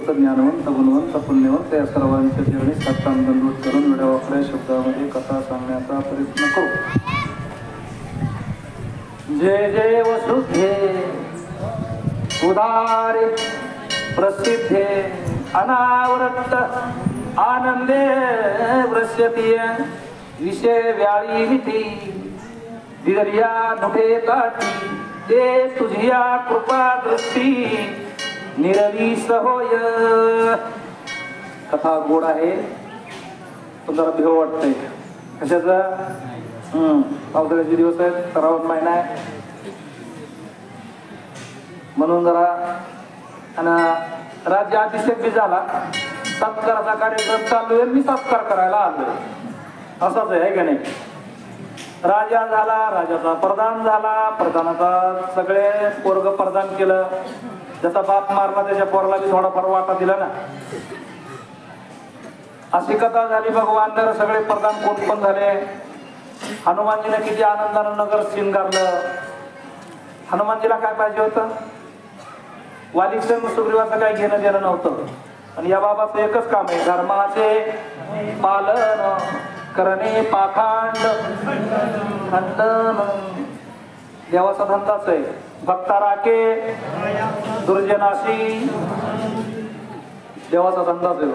विश्वस्त ज्ञानवंत गुणवंत पुण्यवंत या सर्वांच्या चरणी साष्टांग दंडवत करून वेळा आपल्या शब्दामध्ये कथा सांगण्याचा प्रयत्न करू. जय जय वसुधे उदारे प्रसिद्धे अनावरत आनंदे वृष्यती विषय व्याळी मिठी दिर्या नुठे काठी ते तुझिया कृपा दृष्टी निरवीस होय. कथा गोड आहे पण जरा भेव वाटतंय. कशाचा? पावसाळ्याचे दिवस आहेत, श्रावण महिना आहे म्हणून जरा. आणि राज्याभिषेक बी झाला, सत्काराचा कार्यक्रम चालू आहे, मी सत्कार करायला आलो. असंच आहे का नाही? राजा झाला, राजाचा प्रधान झाला, प्रधानाचा सगळे पोरग प्रदान केलं. ज्याचा बाप मारला त्याच्या पोराला बी थोडाफार वाटा दिला ना. अशी कथा झाली. भगवान सगळे प्रधान कोण पण झाले. हनुमानजीने किती आनंदानं नगर शिंगारलं. हनुमानजीला काय पाहिजे होतं? वालिक्षण सुग्रीवाचं काही घेणं देणं नव्हतं. आणि या बाबाचं एकच काम आहे, धर्माचे पालन करणे, पाखंड खंडन. देवाचा धंदाच आहे. भक्ता राखे दुर्जनाशी, देवाचा धंदाच आहे.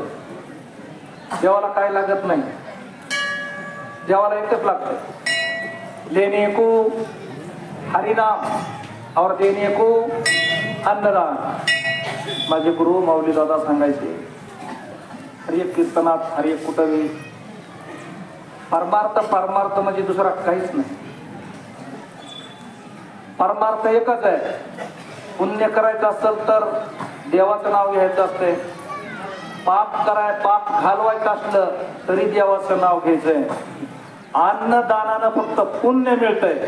देवाला काय लागत नाही, देवाला एकच लागतं, लेने को हरिनाम और देने को अन्नदान. माझे गुरु माऊली दादा सांगायचे, हरी एक कीर्तनात हरी एक कुठंही परमार्थ परमार्थ म्हणजे दुसरा काहीच नाही. परमार्थ एकच आहे. पुण्य करायचं असेल तर देवाचं नाव घ्यायचं असते. पाप पाप घालवायचं असलं तरी देवाचं नाव घ्यायचंय. अन्नदानानं फक्त पुण्य मिळतंय,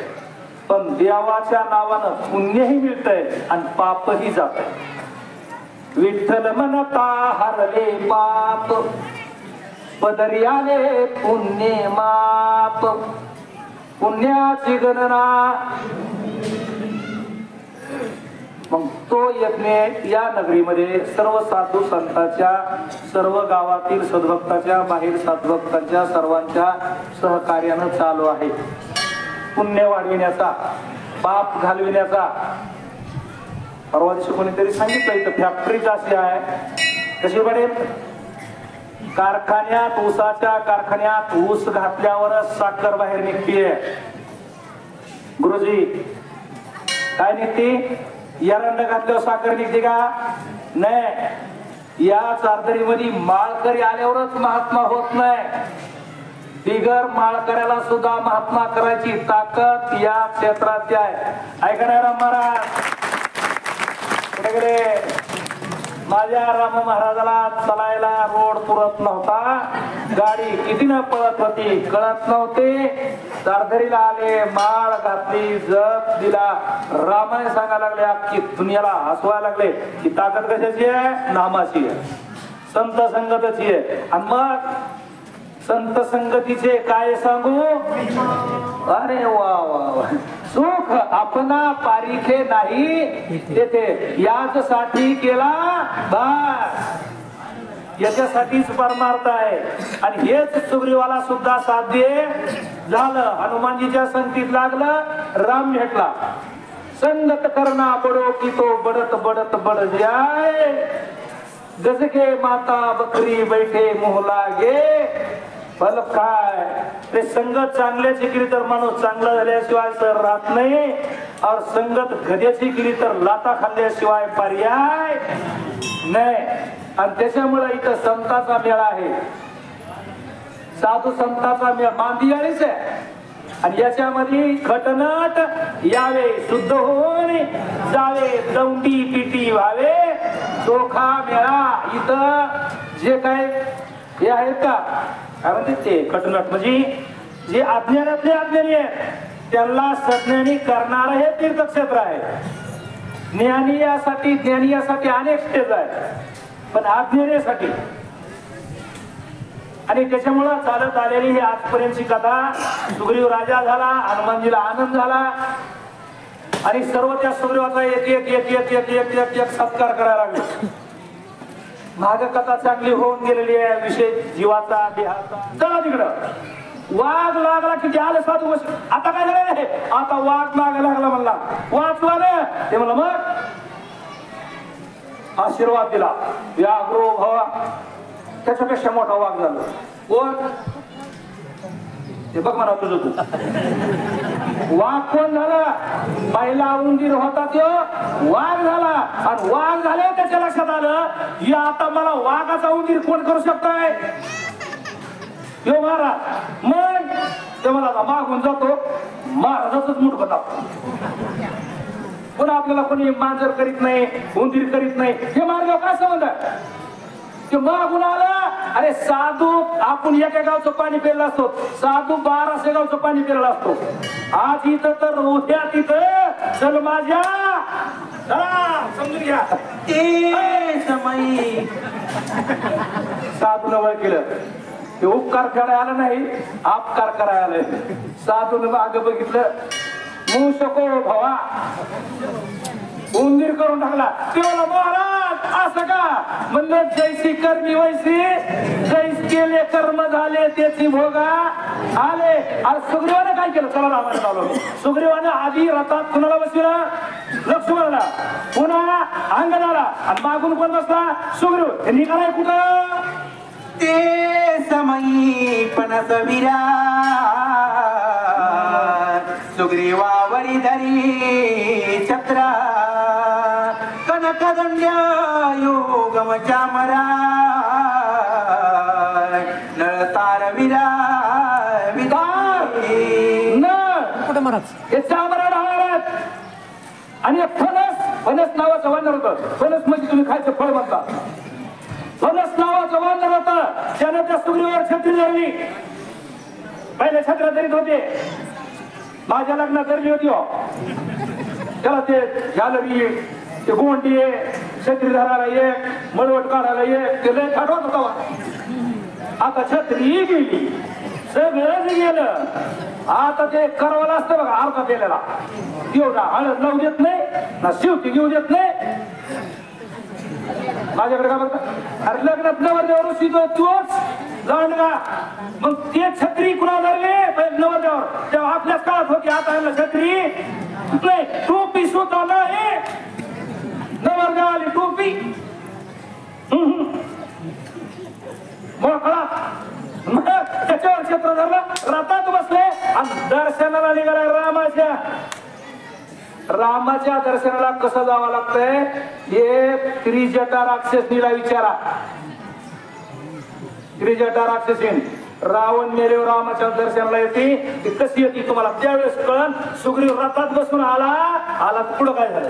पण देवाच्या नावानं पुण्यही मिळतंय आणि पापही जातंय. विठ्ठल म्हणता हरले पाप, पदरी आले पुण्य माप. पुण्याची गणना मग तो यज्ञ या नगरीमध्ये सर्व साधू संतांच्या, सर्व गावातील सद्भक्ताच्या, बाहेर सद्भक्तांच्या सर्वांच्या सहकार्यानं चालू आहे. पुण्य वाढविण्याचा, पाप घालविण्याचा. परवा दिवशी कोणीतरी सांगितलं इथं फॅक्टरीच अशी आहे. कशी बनेल? कारखान्यात, ऊसाच्या कारखान्यात ऊस घातल्यावरच साखर बाहेर निघतीये. गुरुजी काय निघते? एरंड घातल्यावर साखर निघते का? नाही. या चारदरीमध्ये माळकरी आल्यावरच महात्मा होत नाही. बिगर माळकऱ्याला सुद्धा महात्मा करायची ताकद या क्षेत्रात आहे. ऐका ना राम महाराज, माझ्या राम महाराजाला चालायला रोड पुरत नव्हता. गाडी किती न पळत होती कळत नव्हते. चारधरीला आले, माळ घातली, जप दिला, रामायण सांगायला लागले, अख्खी दुनियाला हसवायला लागले. ही ताकद कशाची आहे? नामाची आहे, संत संगतीची आहे. आणि मग संत संगतीचे काय सांगू? अरे वा वा वा. सुख आपणा पारिखे नाही तेथे, याचसाठी केला बस. याच्यासाठीच परमार्थ आहे. आणि हेच सुग्रीवाला सुद्धा साध्य झालं. हनुमानजीच्या संगतीत लागलं, राम भेटला. संगत करना बडो की तो बडत बडत बड जाय. गजगे माता बकरी बैठे मोहला गे. फल काय? ते संगत चांगल्याची केली तर माणूस चांगला झाल्याशिवाय सर राहत नाही. और संगत गद्याची केली तर लाता खाल्ल्याशिवाय पर्याय नाही. आणि त्याच्यामुळे इथं संतांचा मेळा आहे, साधू संतांचा मेळा मांदियाळीच आहे. आणि याच्यामध्ये खटनट यावे, शुद्ध होऊन जावे, दौंडी पिटी व्हावे, चोखा मेळा. इथं जे काय हे आहेत का काय म्हणते ते खटनट, म्हणजे जे अज्ञानातले अज्ञानी आहेत त्यांना सज्ञानी करणारं हे तीर्थक्षेत्र आहे. ज्ञानी यासाठी अनेक स्टेज आहेत, पण अज्ञानीसाठी. आणि त्याच्यामुळं चालत आलेली ही आजपर्यंतची कथा. सुग्रीव राजा झाला, हनुमानजीला आनंद झाला आणि सर्व त्या सुग्रीवाचा एक एक एक एक एक एक एक एक सत्कार करायला लागले. माग कथा चांगली होऊन गेलेली आहे, विषय जीवाचा देहाचा. चला तिकडं वाघ लागला की आले साधू बस. आता काय झालं, आता वाघ माग लागला म्हणला, वाचला ना ते म्हणलं मग आशीर्वाद दिला, व्याघ्रो भवा. त्याच्यापेक्षा मोठा वाघ झाला. कोण ते बघ म्हणा तुझं तू. वाघ कोण झाला, पहिला उंदीर होता तो वाघ झाला, आणि वाघ झाले त्याच्या लक्षात आलं या आता मला वाघाचा उंदीर कोण करू शकतोय, यो महाराज. मग ते मला मागून जातो, महाराजाच मुठ बतावतो. पुन्हा आपल्याला कोणी मांजर करीत नाही, उंदीर करीत नाही, हे मार्ग काय संबंध आहे. ते मागून आला. अरे साधू आपण एका गावचं पाणी पिलेलं असतो, साधू 1200 गावचं पाणी पिलेलं असतो. आज इथं तर उद्या तिथं चल माझ्या, समजून घ्या. समयी साधून वळ केलं, ते उपकार करायला आलं नाही, अपकार करायला आलंय. साधून मागं बघितलं, मूषको भवा, उंदीर करून टाकला. ते मला महाराज असं का म्हणलं, जैसी कर्मी वैसी, जैस केले कर्म झाले त्याची भोगा आले. अरे सुग्रीवाने काय केलं, चला रामायण आलो. सुग्रीवाने आधी रथात कुणाला बसविलं, लक्ष्मणाला, पुन्हा अंगणाला, आणि मागून कोण बसला, सुग्रीव. हे निघालाय कुठं, ते समयी पणस विरा सुग्रीवावरी धरी छत्रा कनकदंड्या योगम चामरा नळतार विरा विदार कुठे महाराज हे चामरा राहणार. आणि फणस, फणस नावाचं वानर होतं. फणस म्हणजे तुम्ही खायचं फळ म्हणता. फणस नावाचं वानर होतं, त्यानं त्या सुग्रीवावर छत्री धरली. पहिले छत्र्या धरीत होते, माझ्या लग्नात धरली होती हो. त्याला ते झालरी, ते गोंडी, छत्री धरायला एक, मळवट काढायला एक, ते लय खाट होत होता. आता छत्री गेली, सगळंच गेलं. आता ते करवाला असतं बघा अर्धा केलेला, तेवढा हळद लावू देत नाही ना, शिवती घेऊ देत नाही. माझ्याकडे काय बघता, अरे लग्नात नवरदेवावर शिजो तोच लांडगा. मग ते छत्री कुणा धरले, पहिले नवरदेवावर, तेव्हा आपल्याच काळात होती. आता यांना छत्री नाही, टोपी सुद्धा नाही. नवरदेव आली टोपी मोकळा, मग त्याच्यावर छत्र धरलं, रथात बसले आणि दर्शनाला निघाला. रामाच्या दर्शनाला कसं जावं लागतंय हे त्रिजटा राक्षसीला विचारा. त्रिजटा राक्षसीन रावण मेल्यावर रामाच्या दर्शनाला येते, ती कशी येते तुम्हाला त्यावेळेस कळण. सुग्रीव रथात बसून आला, पुढं काय झालं,